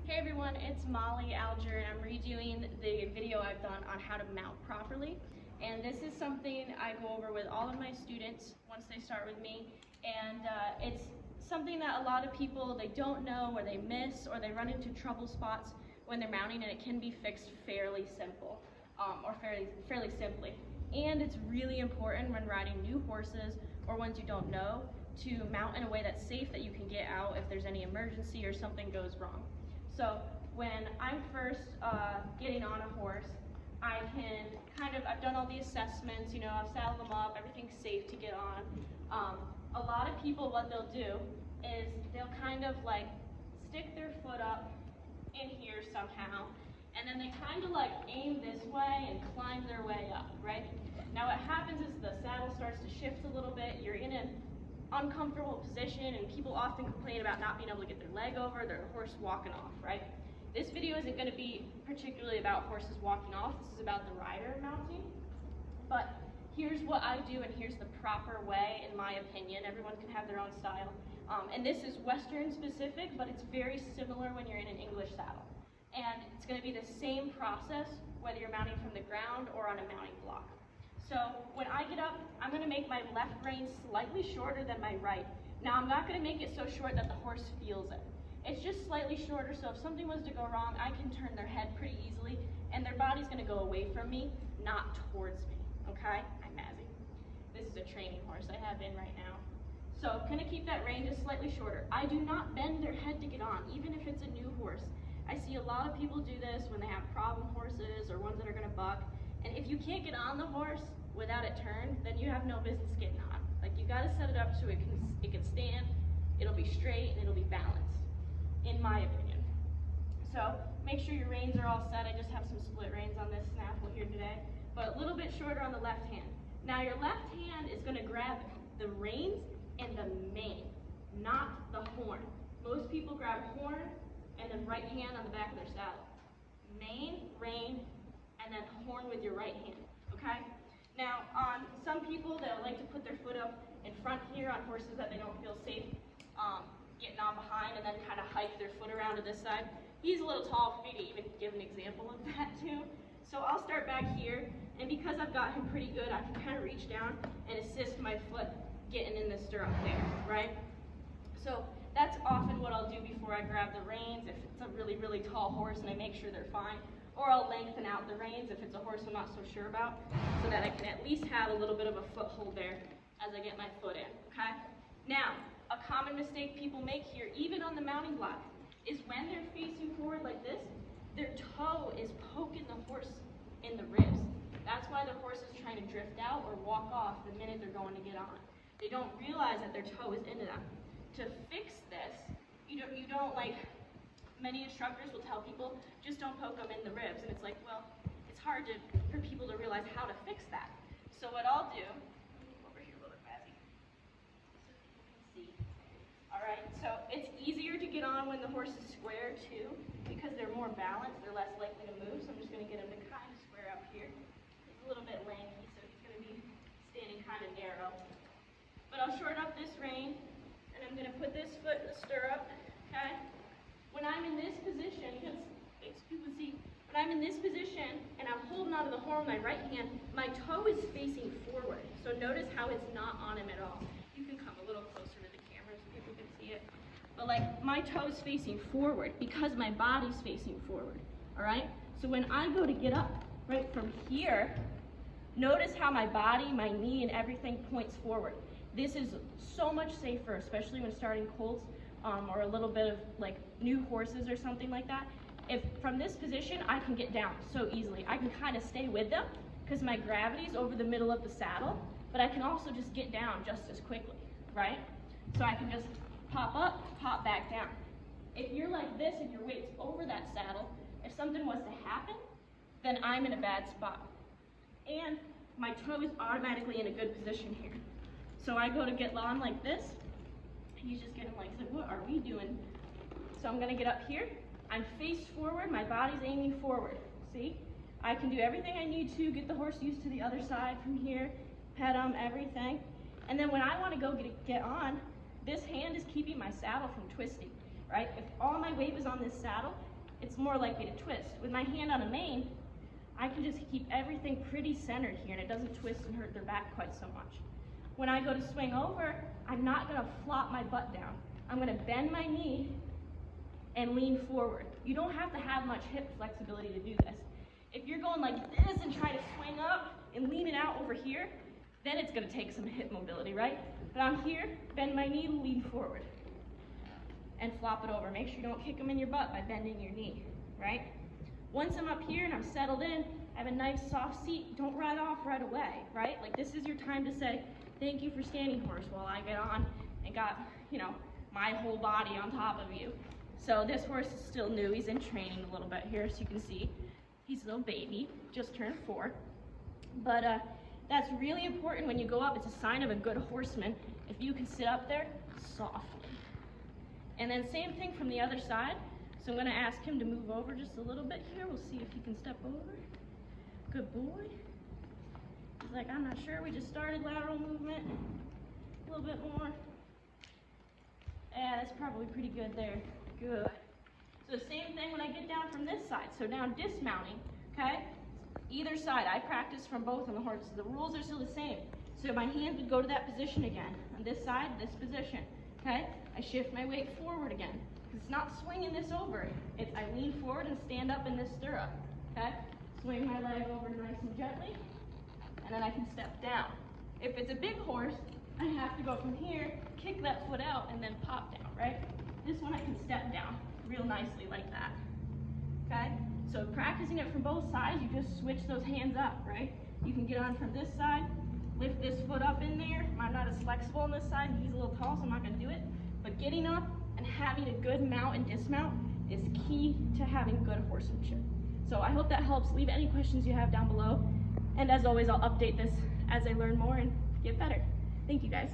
Hey everyone, it's Molly Alger and I'm redoing the video I've done on how to mount properly. And this is something I go over with all of my students once they start with me. And it's something that a lot of people, they don't know or they miss or they run into trouble spots when they're mounting, and it can be fixed fairly simple or fairly simply. And it's really important when riding new horses or ones you don't know to mount in a way that's safe, that you can get out if there's any emergency or something goes wrong. So when I'm first getting on a horse, I've done all the assessments, I've saddled them up, everything's safe to get on. A lot of people, what they'll do is they'll kind of like stick their foot up in here somehow, and then they kind of like aim this way and climb their way up, right? Now what happens is the saddle starts to shift a little bit, you're in an uncomfortable position, and people often complain about not being able to get their leg over, their horse walking off, right? This video isn't going to be particularly about horses walking off, this is about the rider mounting. But here's what I do, and here's the proper way, in my opinion. Everyone can have their own style. And this is Western specific, but it's very similar when you're in an English saddle. And it's going to be the same process whether you're mounting from the ground or on a mounting block. So when I get up, I'm going to make my left rein slightly shorter than my right. Now I'm not going to make it so short that the horse feels it. It's just slightly shorter, so if something was to go wrong, I can turn their head pretty easily, and their body's going to go away from me, not towards me, okay? I'm Mazzy. This is a training horse I have in right now. So I'm going to keep that rein just slightly shorter. I do not bend their head to get on, even if it's a new horse. I see a lot of people do this when they have problem horses or ones that are going to buck. And if you can't get on the horse without it turned, then you have no business getting on. Like, you got to set it up so it can stand, it'll be straight, and it'll be balanced, in my opinion. So make sure your reins are all set. I just have some split reins on this snaffle here today, but a little bit shorter on the left hand. Now your left hand is going to grab the reins and the mane, not the horn. Most people grab horn and then right hand on the back of their saddle. Mane, rein, and then horn with your right hand, okay? Now, on some people, they'll like to put their foot up in front here on horses that they don't feel safe getting on behind, and then kind of hike their foot around to this side. He's a little tall for me to even give an example of that too. So I'll start back here, and because I've got him pretty good, I can kind of reach down and assist my foot getting in the stirrup there, right? So that's often what I'll do before I grab the reins, if it's a really, really tall horse and I make sure they're fine. Or I'll lengthen out the reins if it's a horse I'm not so sure about, so that I can at least have a little bit of a foothold there as I get my foot in, okay? Now, a common mistake people make here, even on the mounting block, is when they're facing forward like this, their toe is poking the horse in the ribs. That's why the horse is trying to drift out or walk off the minute they're going to get on. They don't realize that their toe is into them. To fix this, you don't like, many instructors will tell people, just don't poke them in the ribs. And it's like, well, it's hard for people to realize how to fix that. So what I'll do, over here a little bit, Mazzy, so people can see. All right, so it's easier to get on when the horse is square too, because they're more balanced, they're less likely to move. So I'm just going to get him to kind of square up here. He's a little bit lanky, so he's going to be standing kind of narrow. But I'll shorten up this rein, and I'm going to put this foot in the stirrup, okay? When I'm in this position, because people see, when I'm in this position and I'm holding onto the horn with my right hand, my toe is facing forward. So notice how it's not on him at all. You can come a little closer to the camera so people can see it. But like, my toe is facing forward because my body's facing forward, all right? So when I go to get up, right from here, notice how my body, my knee, and everything points forward. This is so much safer, especially when starting colts, or a little bit of like new horses or something like that. If from this position, I can get down so easily. I can kind of stay with them because my gravity's over the middle of the saddle, but I can also just get down just as quickly, right? So I can just pop up, pop back down. If you're like this and your weight's over that saddle, if something was to happen, then I'm in a bad spot. And my toe is automatically in a good position here. So I go to get on like this, he's just getting like, what are we doing? So I'm gonna get up here, I'm faced forward, my body's aiming forward. See? I can do everything I need to, get the horse used to the other side from here, pet him, everything. And then when I wanna go get on, this hand is keeping my saddle from twisting, right? If all my weight was on this saddle, it's more likely to twist. With my hand on a mane, I can just keep everything pretty centered here and it doesn't twist and hurt their back quite so much. When I go to swing over, I'm not gonna flop my butt down. I'm gonna bend my knee and lean forward. You don't have to have much hip flexibility to do this. If you're going like this and try to swing up and lean it out over here, then it's gonna take some hip mobility, right? But I'm here, bend my knee, lean forward, and flop it over. Make sure you don't kick them in your butt by bending your knee, right? Once I'm up here and I'm settled in, I have a nice soft seat, don't ride off right away, right? Like this is your time to say, thank you for standing, horse, while I get on and got, you know, my whole body on top of you. So this horse is still new, he's in training a little bit here, so you can see he's a little baby, just turned 4. But that's really important when you go up. It's a sign of a good horseman if you can sit up there softly. And then same thing from the other side. So I'm gonna ask him to move over just a little bit here. We'll see if he can step over. Good boy. He's like, I'm not sure, we just started lateral movement. A little bit more. Yeah, that's probably pretty good there. Good. So same thing when I get down from this side. So now dismounting, okay? Either side, I practice from both on the horses. The rules are still the same. So my hands would go to that position again. On this side, this position, okay? I shift my weight forward again. It's not swinging this over. It's I lean forward and stand up in this stirrup, okay? Swing my leg over nice and gently, and then I can step down. If it's a big horse, I have to go from here, kick that foot out, and then pop down, right? This one I can step down real nicely like that, okay? So practicing it from both sides, you just switch those hands up, right? You can get on from this side, lift this foot up in there. I'm not as flexible on this side, he's a little tall, so I'm not gonna do it. But getting up and having a good mount and dismount is key to having good horsemanship. So I hope that helps. Leave any questions you have down below. And as always, I'll update this as I learn more and get better. Thank you guys.